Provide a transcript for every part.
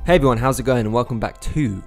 Hey everyone, how's it going? And welcome back to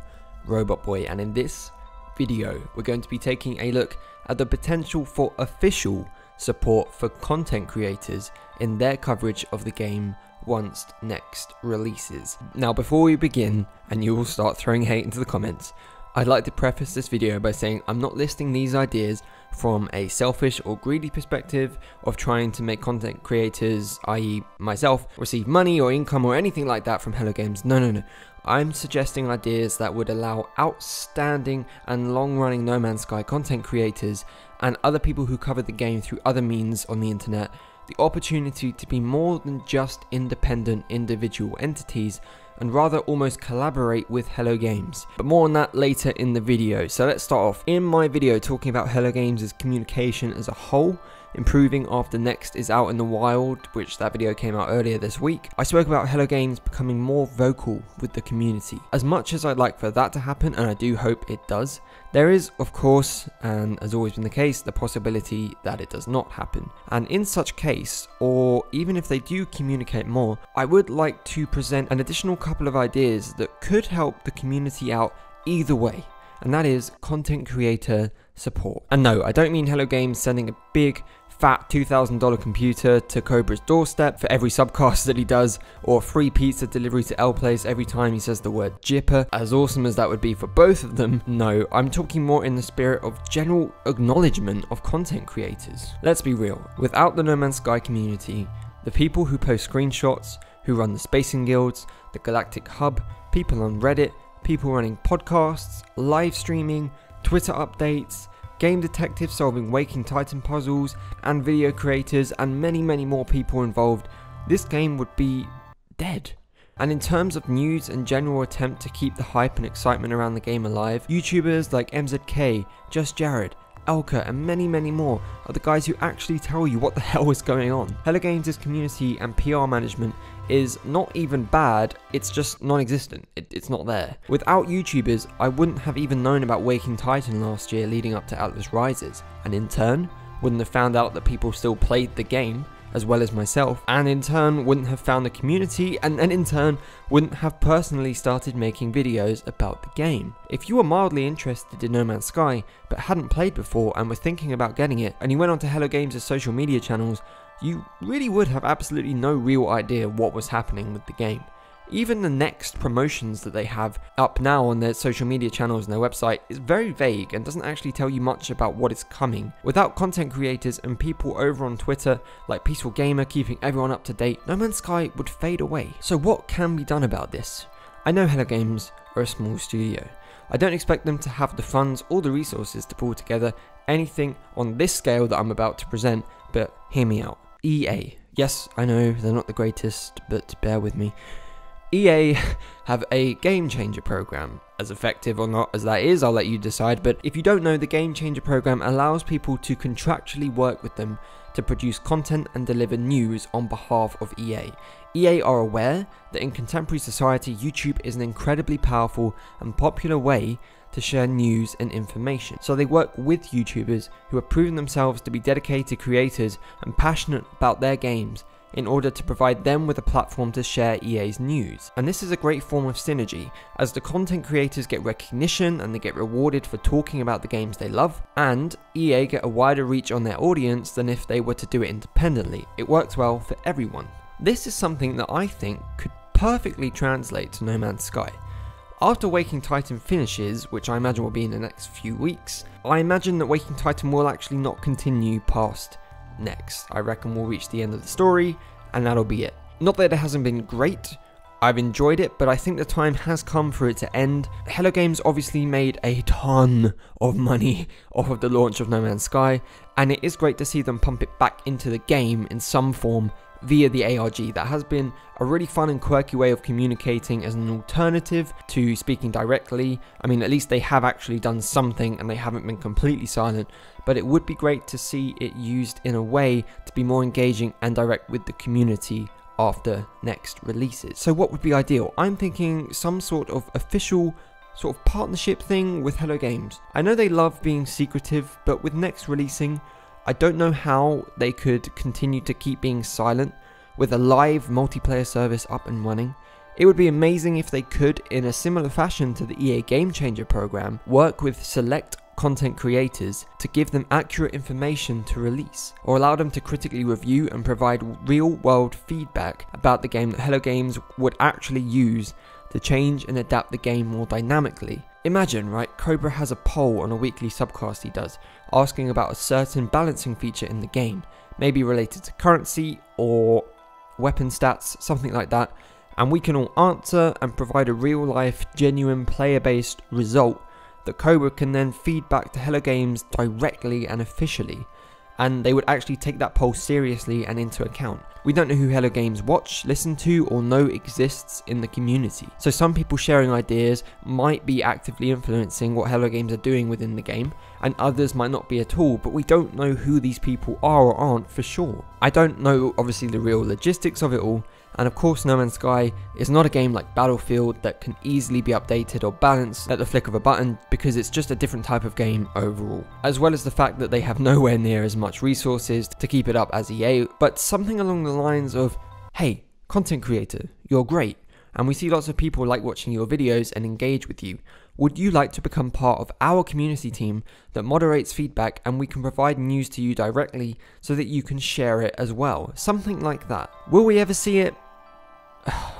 Robot Boy. And in this video, we're going to be taking a look at the potential for official support for content creators in their coverage of the game once next releases. Now, before we begin, and you will start throwing hate into the comments, I'd like to preface this video by saying I'm not listing these ideas from a selfish or greedy perspective of trying to make content creators, i.e. myself, receive money or income or anything like that from Hello Games. No. I'm suggesting ideas that would allow outstanding and long-running No Man's Sky content creators and other people who cover the game through other means on the internet the opportunity to be more than just independent individual entities and rather almost collaborate with Hello Games. But more on that later in the video. So let's start off. In my video talking about Hello Games' communication as a whole, improving after Next is out in the wild, which that video came out earlier this week, I spoke about Hello Games becoming more vocal with the community. As much as I'd like for that to happen, and I do hope it does, there is, of course, and has always been the case, the possibility that it does not happen. And in such case, or even if they do communicate more, I would like to present an additional couple of ideas that could help the community out either way, and that is content creator support. And no, I don't mean Hello Games sending a big fat $2,000 computer to Cobra's doorstep for every subcast that he does, or free pizza delivery to L Place every time he says the word jipper, as awesome as that would be for both of them. No, I'm talking more in the spirit of general acknowledgement of content creators. Let's be real, without the No Man's Sky community, the people who post screenshots, who run the spacing guilds, the Galactic Hub, people on Reddit, people running podcasts, live streaming, Twitter updates, game detectives solving Waking Titan puzzles, and video creators, and many more people involved, this game would be dead. And in terms of news and general attempt to keep the hype and excitement around the game alive, YouTubers like MZK, Just Jared, Elka, and many more are the guys who actually tell you what the hell is going on. Hello Games' community and PR management is not even bad, it's just non-existent. It's not there. Without YouTubers, I wouldn't have even known about Waking Titan last year leading up to Atlas Rises, and in turn, wouldn't have found out that people still played the game, as well as myself, and in turn wouldn't have found the community, and in turn wouldn't have personally started making videos about the game. If you were mildly interested in No Man's Sky, but hadn't played before and were thinking about getting it, and you went onto Hello Games' social media channels, you really would have absolutely no real idea what was happening with the game. Even the next promotions that they have up now on their social media channels and their website is very vague and doesn't actually tell you much about what is coming. Without content creators and people over on Twitter like Peaceful Gamer keeping everyone up to date, No Man's Sky would fade away. So what can be done about this? I know Hello Games are a small studio. I don't expect them to have the funds or the resources to pull together anything on this scale that I'm about to present, but hear me out. EA. Yes, I know they're not the greatest, but bear with me. EA have a game changer program. As effective or not as that is, I'll let you decide, but if you don't know, the game changer program allows people to contractually work with them to produce content and deliver news on behalf of EA. EA are aware that in contemporary society, YouTube is an incredibly powerful and popular way to share news and information. So they work with YouTubers who have proven themselves to be dedicated creators and passionate about their games in order to provide them with a platform to share EA's news. And this is a great form of synergy, as the content creators get recognition and they get rewarded for talking about the games they love, and EA get a wider reach on their audience than if they were to do it independently. It works well for everyone. This is something that I think could perfectly translate to No Man's Sky. After Waking Titan finishes, which I imagine will be in the next few weeks, I imagine that Waking Titan will actually not continue past Next. I reckon we'll reach the end of the story, and that'll be it. Not that it hasn't been great, I've enjoyed it, but I think the time has come for it to end. Hello Games obviously made a ton of money off of the launch of No Man's Sky, and it is great to see them pump it back into the game in some form via the ARG. That has been a really fun and quirky way of communicating as an alternative to speaking directly. I mean, at least they have actually done something and they haven't been completely silent, but it would be great to see it used in a way to be more engaging and direct with the community after Next releases. So what would be ideal? I'm thinking some sort of official partnership thing with Hello Games. I know they love being secretive, but with Next releasing, I don't know how they could continue to keep being silent with a live multiplayer service up and running. It would be amazing if they could, in a similar fashion to the EA Game Changer program, work with select content creators to give them accurate information to release, or allow them to critically review and provide real-world feedback about the game that Hello Games would actually use to change and adapt the game more dynamically. Imagine, right, Cobra has a poll on a weekly subcast he does, asking about a certain balancing feature in the game, maybe related to currency or weapon stats, something like that, and we can all answer and provide a real-life, genuine, player-based result that Cobra can then feed back to Hello Games directly and officially, and they would actually take that poll seriously and into account. We don't know who Hello Games watch, listen to, or know exists in the community, so some people sharing ideas might be actively influencing what Hello Games are doing within the game, and others might not be at all, but we don't know who these people are or aren't for sure. I don't know obviously the real logistics of it all, and of course No Man's Sky is not a game like Battlefield that can easily be updated or balanced at the flick of a button, because it's just a different type of game overall, as well as the fact that they have nowhere near as much resources to keep it up as EA, but something along the lines of, hey, content creator, you're great, and we see lots of people like watching your videos and engage with you. Would you like to become part of our community team that moderates feedback, and we can provide news to you directly so that you can share it as well? Something like that. Will we ever see it?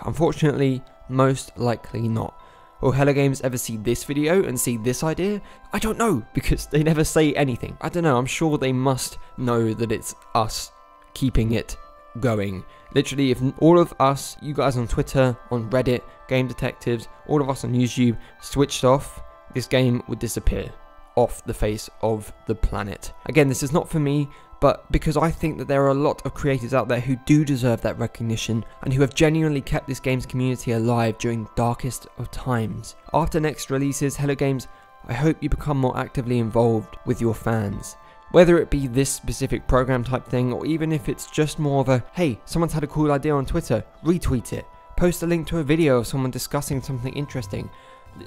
Unfortunately, most likely not. Will Hello Games ever see this video and see this idea? I don't know, because they never say anything. I don't know, I'm sure they must know that it's us keeping it going. Literally, if all of us, you guys on Twitter, on Reddit, game detectives, all of us on YouTube switched off, this game would disappear off the face of the planet. Again, this is not for me, but because I think that there are a lot of creators out there who do deserve that recognition and who have genuinely kept this game's community alive during the darkest of times. After next releases, Hello Games, I hope you become more actively involved with your fans. Whether it be this specific program type thing, or even if it's just more of a, hey, someone's had a cool idea on Twitter, retweet it, post a link to a video of someone discussing something interesting,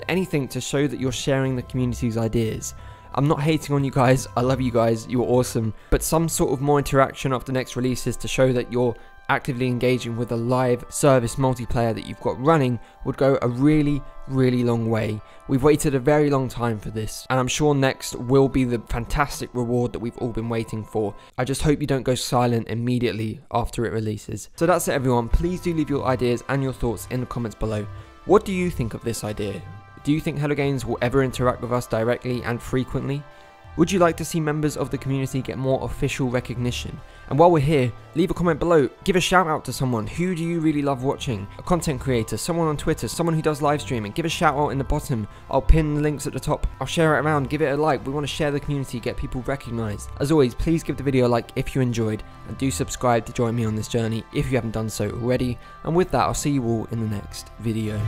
anything to show that you're sharing the community's ideas. I'm not hating on you guys, I love you guys, you're awesome, but some sort of more interaction after next releases to show that you're actively engaging with a live service multiplayer that you've got running would go a really long way. We've waited a very long time for this, and I'm sure next will be the fantastic reward that we've all been waiting for. I just hope you don't go silent immediately after it releases. So that's it everyone, please do leave your ideas and your thoughts in the comments below. What do you think of this idea? Do you think Hello Games will ever interact with us directly and frequently? Would you like to see members of the community get more official recognition? And while we're here, leave a comment below, give a shout out to someone. Who do you really love watching? A content creator, someone on Twitter, someone who does live streaming. Give a shout out in the bottom. I'll pin the links at the top. I'll share it around, give it a like. We want to share the community, get people recognized. As always, please give the video a like if you enjoyed, and do subscribe to join me on this journey if you haven't done so already. And with that, I'll see you all in the next video.